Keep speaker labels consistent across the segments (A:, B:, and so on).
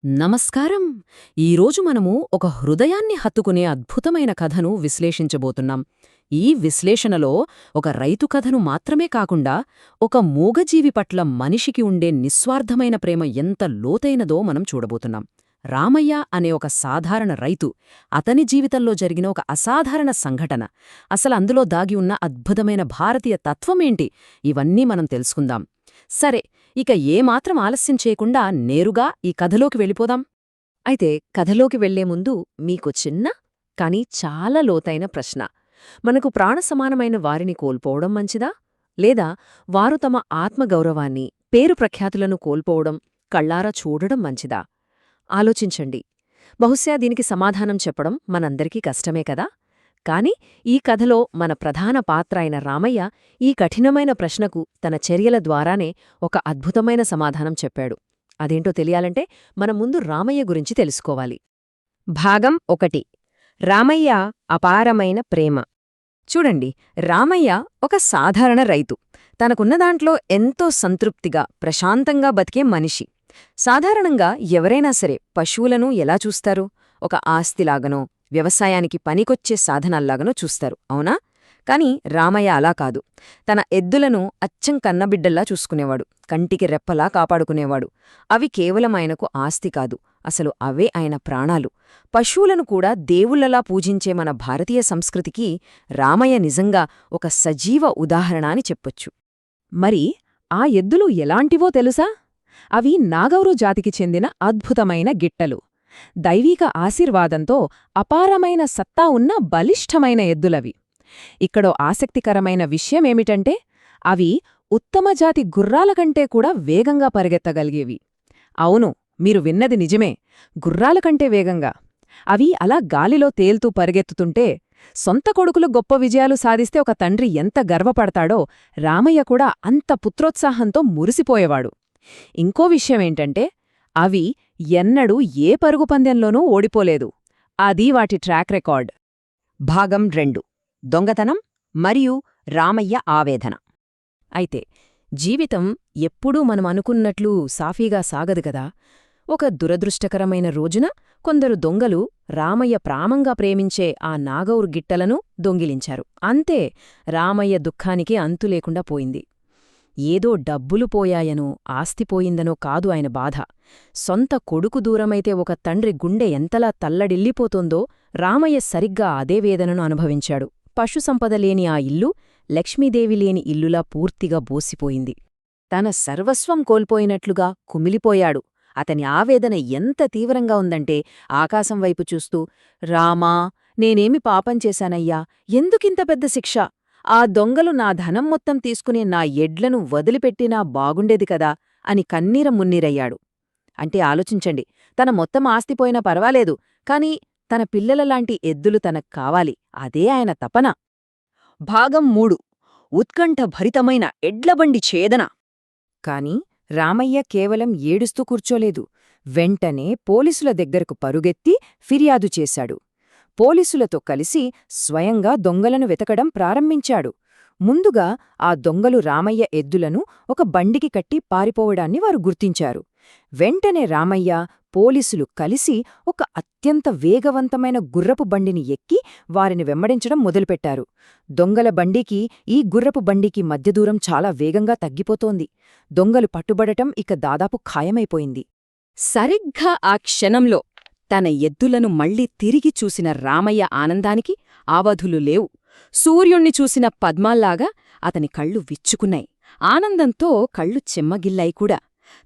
A: నమస్కారం. ఈరోజు మనము ఒక హృదయాన్ని హత్తుకునే అద్భుతమైన కథను విశ్లేషించబోతున్నాం. ఈ విశ్లేషణలో ఒక రైతు కథను మాత్రమే కాకుండా ఒక మూగజీవి పట్ల మనిషికి ఉండే నిస్వార్థమైన ప్రేమ ఎంత లోతైనదో మనం చూడబోతున్నాం. రామయ్య అనే ఒక సాధారణ రైతు, అతని జీవితంలో జరిగిన ఒక అసాధారణ సంఘటన, అసలందులో దాగి ఉన్న అద్భుతమైన భారతీయ తత్వమేంటి, ఇవన్నీ మనం తెలుసుకుందాం. సరే, ఇక ఏమాత్రం ఆలస్యం చేయకుండా నేరుగా ఈ కథలోకి వెళ్ళిపోదాం. అయితే కథలోకి వెళ్లే ముందు మీకు చిన్న, కాని చాలా లోతైన ప్రశ్న. మనకు ప్రాణసమానమైన వారిని కోల్పోవడం మంచిదా, లేదా వారు తమ ఆత్మగౌరవాన్ని, పేరు ప్రఖ్యాతులను కోల్పోవడం కళ్ళారా చూడడం మంచిదా? ఆలోచించండి. బహుశా దీనికి సమాధానం చెప్పడం మనందరికీ కష్టమే కదా. కాని ఈ కథలో మన ప్రధాన పాత్ర అయిన రామయ్య ఈ కఠినమైన ప్రశ్నకు తన చర్యల ద్వారానే ఒక అద్భుతమైన సమాధానం చెప్పాడు. అదేంటో తెలియాలంటే మన ముందు రామయ్య గురించి తెలుసుకోవాలి.
B: భాగం 1. రామయ్య అపారమైన ప్రేమ.
A: చూడండి, రామయ్య ఒక సాధారణ రైతు. తనకున్న దాంట్లో ఎంతో సంతృప్తిగా, ప్రశాంతంగా బతికే మనిషి. సాధారణంగా ఎవరైనా సరే పశువులను ఎలా చూస్తారు? ఒక ఆస్తిలాగనో, వ్యవసాయానికి పనికొచ్చే సాధనాల్లాగనో చూస్తారు, అవునా? కాని రామయ్య అలా కాదు. తన ఎద్దులను అచ్చం కన్నబిడ్డల్లా చూసుకునేవాడు, కంటికి రెప్పలా కాపాడుకునేవాడు. అవి కేవలం ఆయనకు ఆస్తి కాదు, అసలు అవే ఆయన ప్రాణాలు. పశువులను కూడా దేవుళ్లలా పూజించే మన భారతీయ సంస్కృతికి రామయ్య నిజంగా ఒక సజీవ ఉదాహరణ అని చెప్పొచ్చు.
B: మరి ఆ ఎద్దులు ఎలాంటివో తెలుసా? అవి నాగౌరు జాతికి చెందిన అద్భుతమైన గిట్టలు. దైవీక ఆశీర్వాదంతో అపారమైన సత్తా ఉన్న బలిష్ఠమైన ఎద్దులవి. ఇక్కడో ఆసక్తికరమైన విషయమేమిటంటే, అవి ఉత్తమజాతి గుర్రాల కంటే కూడా వేగంగా పరిగెత్తగలిగేవి. అవును, మీరు విన్నది నిజమే, గుర్రాల కంటే వేగంగా. అవి అలా గాలిలో తేల్తూ పరిగెత్తుతుంటే, సొంత కొడుకులు గొప్ప విజయాలు సాధిస్తే ఒక తండ్రి ఎంత గర్వపడతాడో రామయ్య కూడా అంత పుత్రోత్సాహంతో మురిసిపోయేవాడు. ఇంకో విషయమేంటంటే, అవి ఎన్నడూ ఏ పరుగు పందెంలోనూ ఓడిపోలేదు. అది వాటి ట్రాక్ రికార్డ్.
A: భాగం 2. దొంగతనం మరియు రామయ్య ఆవేదన. అయితే జీవితం ఎప్పుడూ మనం అనుకున్నట్లు సాఫీగా సాగదు కదా. ఒక దురదృష్టకరమైన రోజున కొందరు దొంగలు రామయ్య ప్రామంగా ప్రేమించే ఆ నాగౌరు గిట్టలను దొంగిలించారు. అంతే, రామయ్య దుఃఖానికి అంతులేకుండా పోయింది. ఏదో డబ్బులు పోయాయనో, ఆస్తిపోయిందనో కాదు ఆయన బాధ. సొంత కొడుకు దూరమైతే ఒక తండ్రి గుండె ఎంతలా తల్లడిల్లిపోతోందో రామయ్య సరిగ్గా అదే వేదనను అనుభవించాడు. పశుసంపద లేని ఆ ఇల్లు లక్ష్మీదేవి లేని ఇల్లులా పూర్తిగా బోసిపోయింది. తన సర్వస్వం కోల్పోయినట్లుగా కుమిలిపోయాడు. అతని ఆవేదన ఎంత తీవ్రంగా ఉందంటే, ఆకాశం వైపు చూస్తూ, రామా, నేనేమి పాపం చేశానయ్యా, ఎందుకింత పెద్ద శిక్ష? ఆ దొంగలు నా ధనం మొత్తం తీసుకుని నా ఎడ్లను వదిలిపెట్టినా బాగుండేది కదా అని కన్నీర మున్నీరయ్యాడు. అంటే ఆలోచించండి, తన మొత్తం ఆస్తిపోయినా పర్వాలేదు, కాని తన పిల్లలలాంటి ఎద్దులు తనకు కావాలి, అదే ఆయన తపన.
B: భాగం 3. ఉత్కంఠభరితమైన ఎడ్లబండి ఛేదన.
A: కాని రామయ్య కేవలం ఏడుస్తూ కూర్చోలేదు. వెంటనే పోలీసుల దగ్గరకు పరుగెత్తి ఫిర్యాదు చేశాడు. పోలీసులతో కలిసి స్వయంగా దొంగలను వెతకడం ప్రారంభించాడు. ముందుగా ఆ దొంగలు రామయ్య ఎద్దులను ఒక బండికి కట్టి పారిపోవడాన్ని వారు గుర్తించారు. వెంటనే రామయ్య, పోలీసులు కలిసి ఒక అత్యంత వేగవంతమైన గుర్రపు బండిని ఎక్కి వారిని వెంబడించడం మొదలుపెట్టారు. దొంగల బండికి ఈ గుర్రపు బండికి మధ్య దూరం చాలా వేగంగా తగ్గిపోతోంది. దొంగలు పట్టుబడటం ఇక దాదాపు ఖాయమైపోయింది. సరిగ్గా ఆ క్షణంలో తన ఎద్దులను మళ్లీ తిరిగి చూసిన రామయ్య ఆనందానికి అవధులు లేవు. సూర్యుణ్ణి చూసిన పద్మాల్లాగా అతని కళ్ళు విచ్చుకున్నాయి. ఆనందంతో కళ్ళు చెమ్మగిల్లాయి కూడా.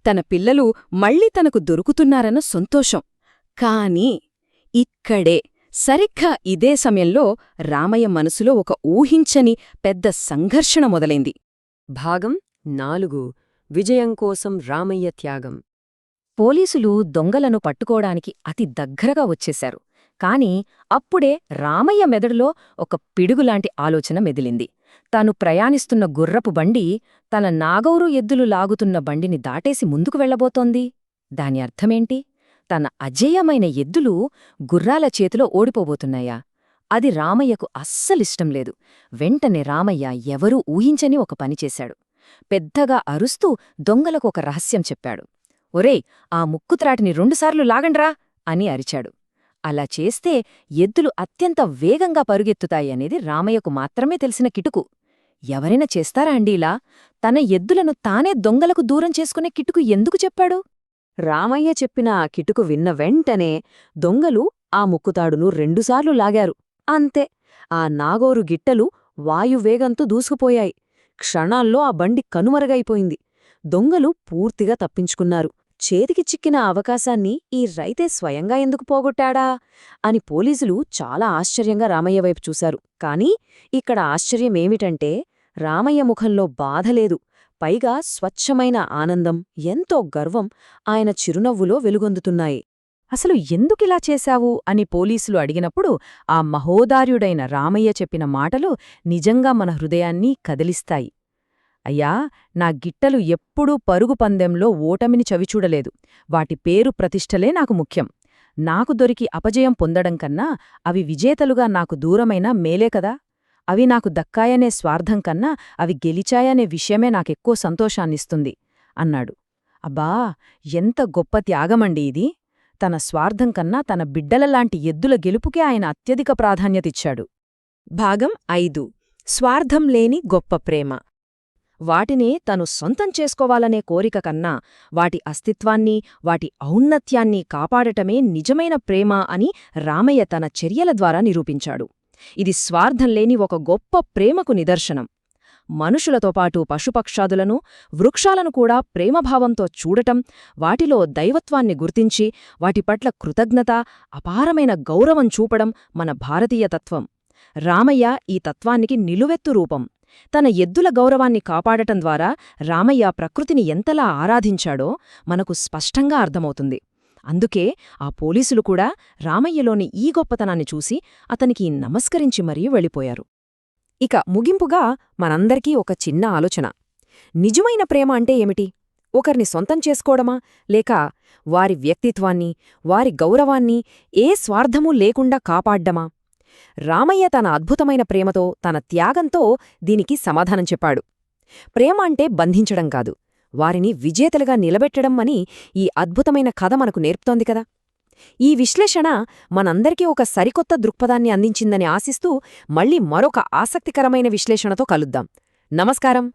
A: తన పిల్లలు మళ్లీ తనకు దొరుకుతున్నారన్న సంతోషం. కాని ఇక్కడే, సరిగ్గా ఇదే సమయంలో రామయ్య మనసులో ఒక ఊహించని పెద్ద సంఘర్షణ మొదలైంది.
B: భాగం 4. విజయం కోసం రామయ్య త్యాగం.
A: పోలీసులు దొంగలను పట్టుకోవడానికి అతి దగ్గరగా వచ్చేశారు. కాని అప్పుడే రామయ్య మెదడులో ఒక పిడుగులాంటి ఆలోచన మెదిలింది. తాను ప్రయాణిస్తున్న గుర్రపు బండి తన నాగౌరు ఎద్దులు లాగుతున్న బండిని దాటేసి ముందుకు వెళ్లబోతోంది. దాని అర్థమేంటి? తన అజేయమైన ఎద్దులు గుర్రాల చేతిలో ఓడిపోబోతున్నాయా? అది రామయ్యకు అస్సలిష్టం లేదు. వెంటనే రామయ్య ఎవరూ ఊహించని ఒక పనిచేశాడు. పెద్దగా అరుస్తూ దొంగలకు ఒక రహస్యం చెప్పాడు. ఒరేయ్, ఆ ముక్కుత్రాటిని రెండుసార్లు లాగండ్రా అని అరిచాడు. అలా చేస్తే ఎద్దులు అత్యంత వేగంగా పరుగెత్తుతాయనేది రామయ్యకు మాత్రమే తెలిసిన కిటుకు. ఎవరైనా చేస్తారా అండి ఇలా? తన ఎద్దులను తానే దొంగలకు దూరం చేసుకునే కిటుకు ఎందుకు చెప్పాడు?
B: రామయ్య చెప్పిన ఆ కిటుకు విన్న వెంటనే దొంగలు ఆ ముక్కుతాడును రెండుసార్లు లాగారు. అంతే, ఆ నాగోరు గిట్టలు వాయువేగంతో దూసుకుపోయాయి. క్షణాల్లో ఆ బండి కనుమరుగైపోయింది. దొంగలు పూర్తిగా తప్పించుకున్నారు. చేతికి చిక్కిన అవకాశాన్ని ఈ రైతే స్వయంగా ఎందుకు పోగొట్టాడా అని పోలీసులు చాలా ఆశ్చర్యంగా రామయ్య వైపు చూశారు. కాని ఇక్కడ ఆశ్చర్యమేమిటంటే రామయ్య ముఖంలో బాధలేదు, పైగా స్వచ్ఛమైన ఆనందం, ఎంతో గర్వం ఆయన చిరునవ్వులో వెలుగొందుతున్నాయి.
A: అసలు ఎందుకిలా చేశావు అని పోలీసులు అడిగినప్పుడు ఆ మహోదార్యుడైన రామయ్య చెప్పిన మాటలు నిజంగా మన హృదయాన్ని కదిలిస్తాయి. అయ్యా, నా గిట్టలు ఎప్పుడూ పరుగు పందెంలో ఓటమిని చవిచూడలేదు. వాటి పేరు ప్రతిష్టలే నాకు ముఖ్యం. నాకు దొరికి అపజయం పొందడం కన్నా అవి విజేతలుగా నాకు దూరమైన మేలే కదా. అవి నాకు దక్కాయనే స్వార్థం కన్నా అవి గెలిచాయనే విషయమే నాకెక్కువ సంతోషాన్నిస్తుంది అన్నాడు. అబ్బా, ఎంత గొప్ప త్యాగమండి ఇది! తన స్వార్థం కన్నా తన బిడ్డలలాంటి ఎద్దుల గెలుపుకే ఆయన అత్యధిక ప్రాధాన్యతిచ్చాడు. భాగం 5. స్వార్థం లేని గొప్ప ప్రేమ. వాటినే తను సొంతం చేసుకోవాలనే కోరిక కన్నా వాటి అస్తిత్వాన్ని, వాటి ఔన్నత్యాన్ని కాపాడటమే నిజమైన ప్రేమ అని రామయ్య తన చర్యల ద్వారా నిరూపించాడు. ఇది స్వార్థం లేని ఒక గొప్ప ప్రేమకు నిదర్శనం. మనుషులతో పాటు పశుపక్షాదులను, వృక్షాలను కూడా ప్రేమభావంతో చూడటం, వాటిలో దైవత్వాన్ని గుర్తించి వాటి పట్ల కృతజ్ఞత, అపారమైన గౌరవం చూపడం మన భారతీయ తత్వం. రామయ్య ఈ తత్వానికి నిలువెత్తు రూపం. తన ఎద్దుల గౌరవాన్ని కాపాడటం ద్వారా రామయ్య ప్రకృతిని ఎంతలా ఆరాధించాడో మనకు స్పష్టంగా అర్థమవుతుంది. అందుకే ఆ పోలీసులు కూడా రామయ్యలోని ఈ గొప్పతనాన్ని చూసి అతనికి నమస్కరించి మరీ వెళ్ళిపోయారు. ఇక ముగింపుగా మనందరికీ ఒక చిన్న ఆలోచన. నిజమైన ప్రేమ అంటే ఏమిటి? ఒకరిని సొంతం చేసుకోవడమా, లేక వారి వ్యక్తిత్వాన్ని, వారి గౌరవాన్ని ఏ స్వార్థమూ లేకుండా కాపాడ్డమా? రామయ్య తన అద్భుతమైన ప్రేమతో, తన త్యాగంతో దీనికి సమాధానం చెప్పాడు. ప్రేమ అంటే బంధించడం కాదు, వారిని విజేతలుగా నిలబెట్టడం అని ఈ అద్భుతమైన కథ మనకు నేర్పుతోంది కదా. ఈ విశ్లేషణ మనందరికీ ఒక సరికొత్త దృక్పథాన్ని అందించిందని ఆశిస్తూ మళ్ళీ మరొక ఆసక్తికరమైన విశ్లేషణతో కలుద్దాం. నమస్కారం.